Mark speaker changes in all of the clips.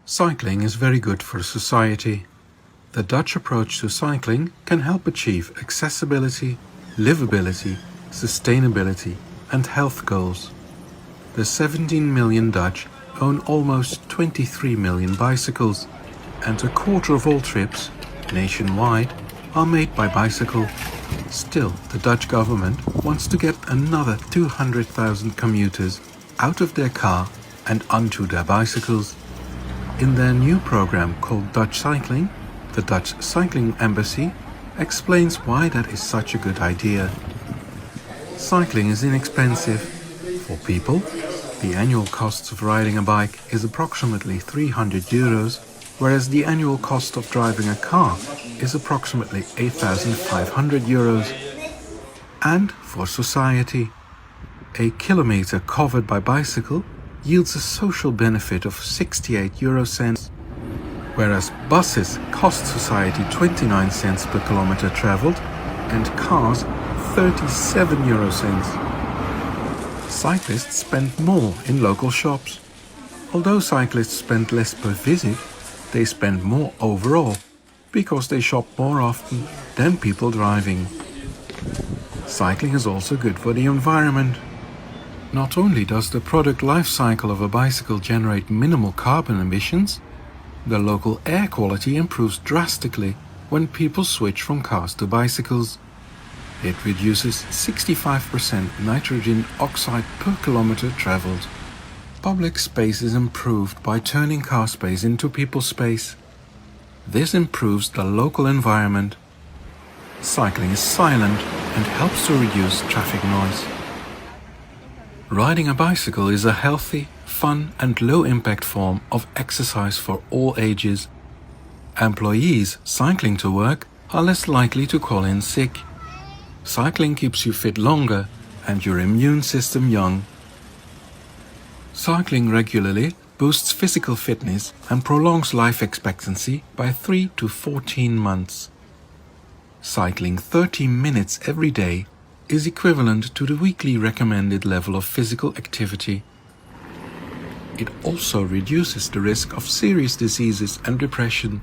Speaker 1: Cycling is very good for society. The Dutch approach to cycling can help achieve accessibility, livability, sustainability, and health goals. The 17 million Dutch own almost 23 million bicycles, and a quarter of all trips, nationwide, are made by bicycle. Still, the Dutch government wants to get another 200,000 commuters out of their car and onto their bicycles. In their new program called Dutch Cycling, the Dutch Cycling Embassy explains why that is such a good idea. Cycling is inexpensive. For people, the annual cost of riding a bike is approximately 300 euros, whereas the annual cost of driving a car is approximately 8,500 euros. And for society, a kilometer covered by bicycle yields a social benefit of 68 euro cents, whereas buses cost society 29 cents per kilometer traveled and cars 37 euro cents. Cyclists spend more in local shops. Although cyclists spend less per visit, they spend more overall because they shop more often than people driving. Cycling is also good for the environment. Not only does the product life cycle of a bicycle generate minimal carbon emissions, the local air quality improves drastically when people switch from cars to bicycles. It reduces 65% nitrogen oxide per kilometer traveled. Public space is improved by turning car space into people space. This improves the local environment. Cycling is silent and helps to reduce traffic noise. Riding a bicycle is a healthy, fun and low-impact form of exercise for all ages. Employees cycling to work are less likely to call in sick. Cycling keeps you fit longer and your immune system young. Cycling regularly boosts physical fitness and prolongs life expectancy by 3 to 14 months. Cycling 30 minutes every day is equivalent to the weekly recommended level of physical activity. It also reduces the risk of serious diseases and depression,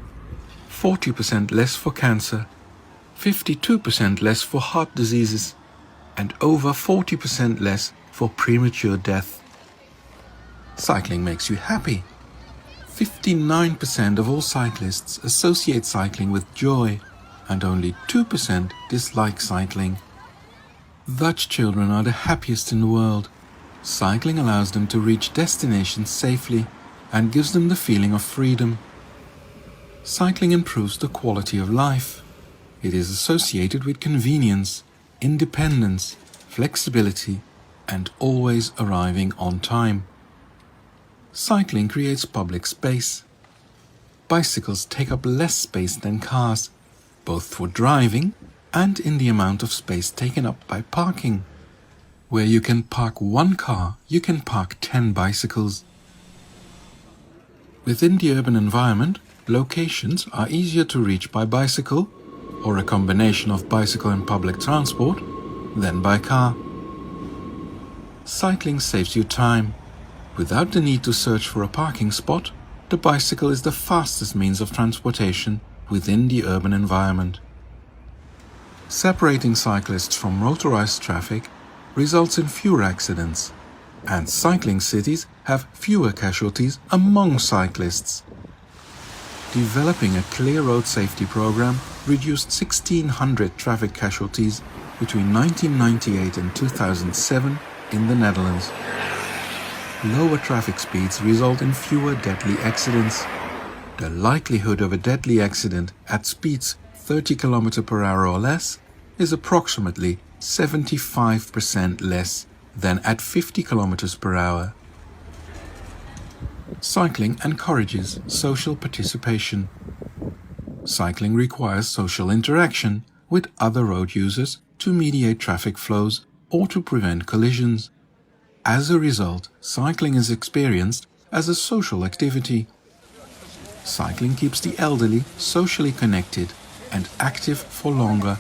Speaker 1: 40% less for cancer, 52% less for heart diseases, and over 40% less for premature death. Cycling makes you happy. 59% of all cyclists associate cycling with joy, and only 2% dislike cycling. Dutch children are the happiest in the world. Cycling allows them to reach destinations safely and gives them the feeling of freedom. Cycling improves the quality of life. It is associated with convenience, independence, flexibility, and always arriving on time. Cycling creates public space. Bicycles take up less space than cars, both for driving and in the amount of space taken up by parking. Where you can park one car, you can park 10 bicycles. Within the urban environment, locations are easier to reach by bicycle, or a combination of bicycle and public transport, than by car. Cycling saves you time. Without the need to search for a parking spot, the bicycle is the fastest means of transportation within the urban environment. Separating cyclists from motorized traffic results in fewer accidents, and cycling cities have fewer casualties among cyclists. Developing a clear road safety program reduced 1,600 traffic casualties between 1998 and 2007 in the Netherlands. Lower traffic speeds result in fewer deadly accidents. The likelihood of a deadly accident at speeds 30 km per hour or less is approximately 75% less than at 50 km per hour. Cycling encourages social participation. Cycling requires social interaction with other road users to mediate traffic flows or to prevent collisions. As a result, cycling is experienced as a social activity. Cycling keeps the elderly socially connected and active for longer.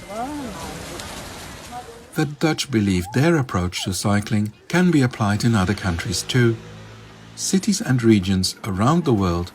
Speaker 1: The Dutch believe their approach to cycling can be applied in other countries too. Cities and regions around the world